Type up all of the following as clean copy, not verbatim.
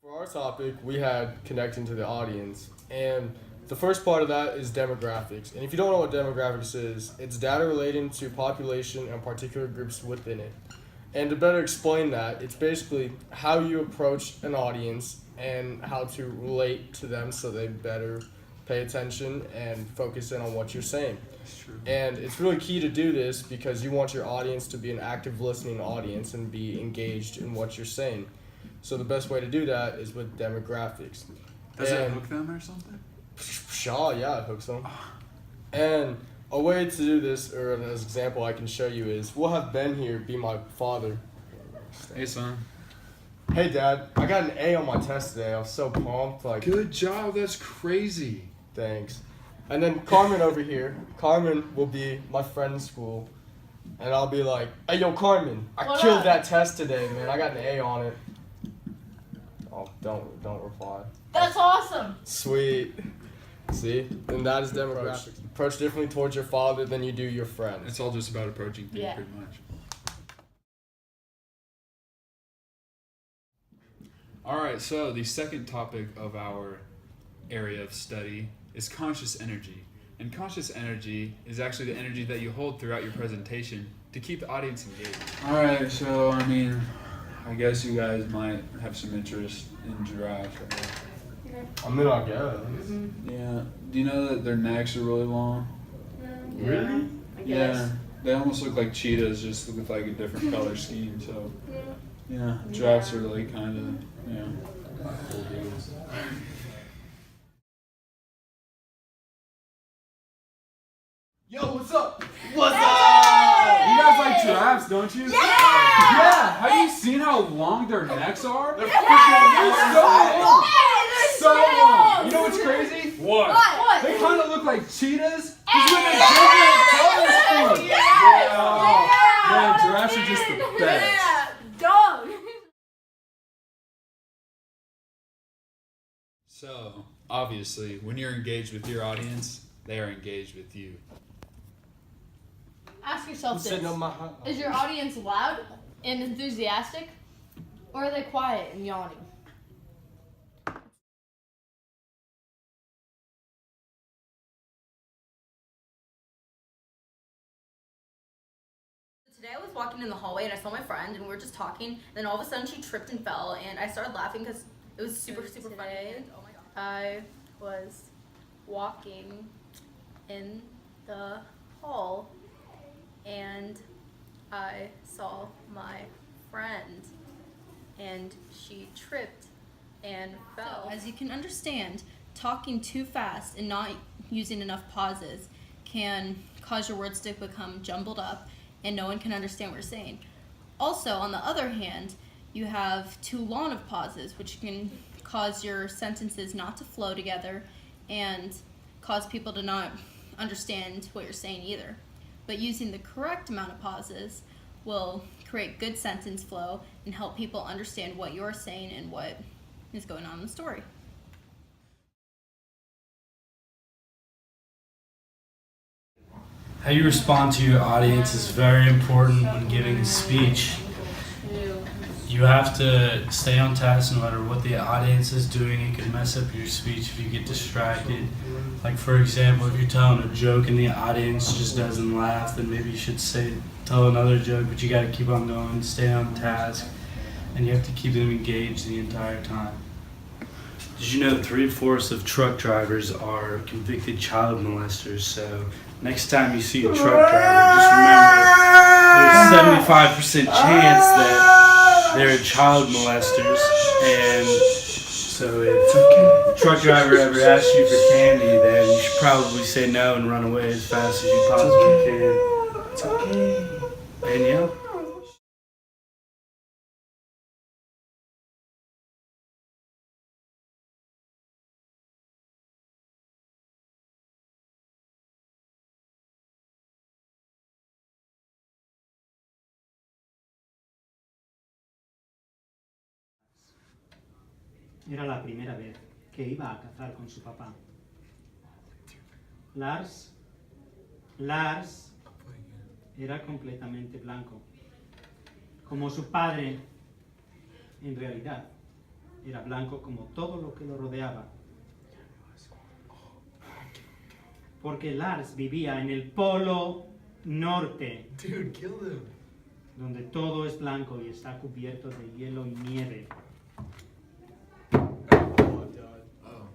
For our topic, we had connecting to the audience, and the first part of that is demographics. And if you don't know what demographics is, it's data relating to population and particular groups within it. And to better explain that, it's basically how you approach an audience and how to relate to them so they better pay attention and focus in on what you're saying. That's true. And it's really key to do this because you want your audience to be an active listening audience and be engaged in what you're saying. So the best way to do that is with demographics. Does it hook them or something? Shaw, yeah, it hooks them. And a way to do this, or an example I can show you is, we'll have Ben here be my father. Hey, son. Hey, Dad, I got an A on my test today. I was so pumped. Like, Good job. That's crazy. thanks. And then Carmen over here, Carmen will be my friend in school. And I'll be like, hey, yo, Carmen, I What killed up? that test today, man. I got an A on it. Oh, don't reply. That's awesome. Sweet. See? And that is demographics. Approach differently towards your father than you do your friends. It's all just about approaching people, Yeah. pretty much. All right, so the second topic of our area of study is conscious energy. And conscious energy is actually the energy that you hold throughout your presentation to keep the audience engaged. All right, so I guess you guys might have some interest in giraffes. I mean, I guess. Yeah. Do you know that their necks are really long? Really? I guess. Yeah. They almost look like cheetahs, just with like a different color scheme. So, yeah, giraffes are like kind of, yeah. Yo, what's up? What's You guys like giraffes, don't you? Yeah. Have you seen how long their necks are? They're so long. So long. You know what's crazy? What? They kind of look like cheetahs, just with a different color scheme. Yeah. Man, giraffes are just the best. Yeah, dog. So, obviously, when you're engaged with your audience, they are engaged with you. Ask yourself this. Sitting on my hot. Is your audience loud and enthusiastic? Or are they quiet and yawning? Today I was walking in the hallway and I saw my friend and we were just talking and then all of a sudden she tripped and fell and I started laughing because it was super funny. And, oh my god. I was walking in the hall and I saw my friend and she tripped and fell. So, as you can understand, talking too fast and not using enough pauses can cause your words to become jumbled up and no one can understand what you're saying. Also, on the other hand, you have too long of pauses, which can cause your sentences not to flow together and cause people to not understand what you're saying either. But using the correct amount of pauses will create good sentence flow and help people understand what you're saying and what is going on in the story. How you respond to your audience is very important when giving a speech. You have to stay on task no matter what the audience is doing. It can mess up your speech if you get distracted. Like, for example, if you're telling a joke and the audience just doesn't laugh, then maybe you should tell another joke, but you got to keep on going, stay on task, and you have to keep them engaged the entire time. Did you know 3/4 of truck drivers are convicted child molesters? So next time you see a truck driver, just remember there's 75% chance that they're child molesters. And so if a truck driver ever asks you for candy, then you should probably say no and run away as fast as you possibly can. It's okay. Danielle? Era la primera vez que iba a cazar con su papá. Lars era completamente blanco, como su padre en realidad Era blanco como todo lo que lo rodeaba. Porque Lars vivía en el Polo Norte, Dude, kill them. donde todo es blanco y está cubierto de hielo y nieve. Oh my god. Oh.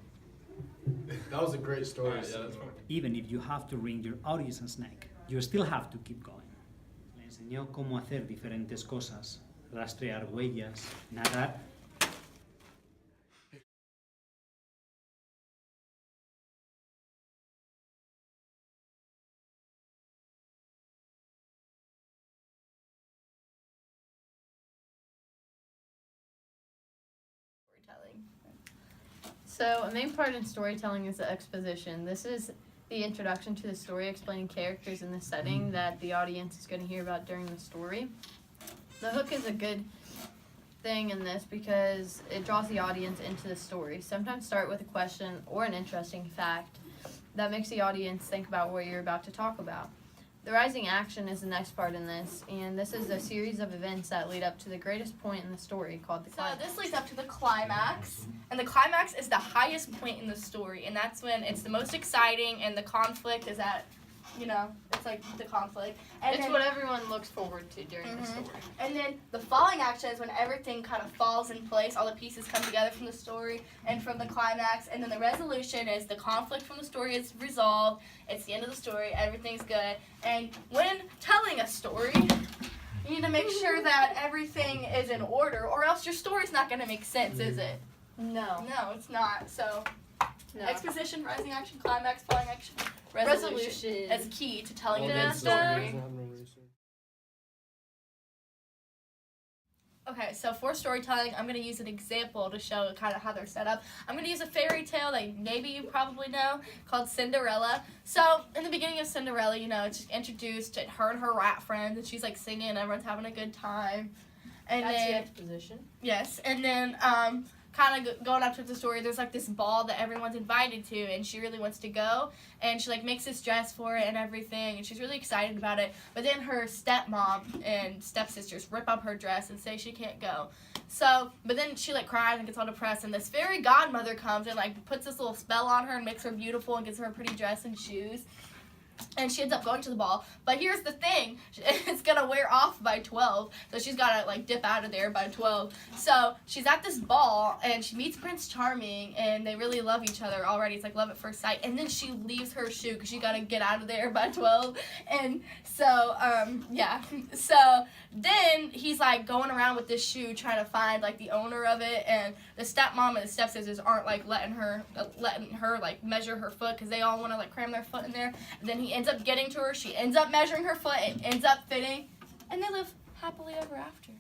That was a great story. Alright, yeah, that's fine. Even if you have to wring your audience's neck, you still have to keep going. Le enseñó cómo hacer diferentes cosas, rastrear huellas, nadar. Storytelling. So, a main part in storytelling is the exposition. This is the introduction to the story, explaining characters in the setting that the audience is going to hear about during the story. The hook is a good thing in this because it draws the audience into the story. Sometimes start with a question or an interesting fact that makes the audience think about what you're about to talk about. The rising action is the next part in this, and this is a series of events that lead up to the greatest point in the story called the So climax. this leads up to the climax, and the climax is the highest point in the story, and that's when it's the most exciting, and the conflict is at, you know, it's like the conflict. And It's then, what everyone looks forward to during the Mhm. story. and then the falling action is when everything kind of falls in place, all the pieces come together from the story and from the climax, and then the resolution is the conflict from the story is resolved, it's the end of the story, everything's good. And when telling a story, you need to make sure that everything is in order, or else your story's not going to make sense, is it? No. No, it's not. So, No. exposition, rising action, climax, falling action, Resolution. is key to telling Well, a good good story story. doesn't have no reason. Okay, so for storytelling, I'm going to use an example to show kind of how they're set up. I'm going to use a fairy tale that maybe you probably know called Cinderella. So, in the beginning of Cinderella, you know, it's just introduced to her and her rat friends, and she's like singing, and everyone's having a good time. And That's the then, exposition. yes, and then kind of going up to the story, there's like this ball that everyone's invited to, and she really wants to go, and she like makes this dress for it and everything, and she's really excited about it. But then her stepmom and stepsisters rip up her dress and say she can't go. So, but then she like cries and gets all depressed, and this fairy godmother comes and like puts this little spell on her and makes her beautiful and gives her a pretty dress and shoes. And she ends up going to the ball. But here's the thing. It's going to wear off by 12. So she's got to, like, dip out of there by 12. So she's at this ball, and she meets Prince Charming, and they really love each other already. It's like love at first sight. And then she leaves her shoe because she got to get out of there by 12. And so, yeah. So then he's, like, going around with this shoe trying to find, like, the owner of it. And the stepmom and the stepsisters aren't, like, letting her like, measure her foot because they all want to, like, cram their foot in there. And then he ends up getting to her. She ends up measuring her foot. It ends up fitting. And they live happily ever after.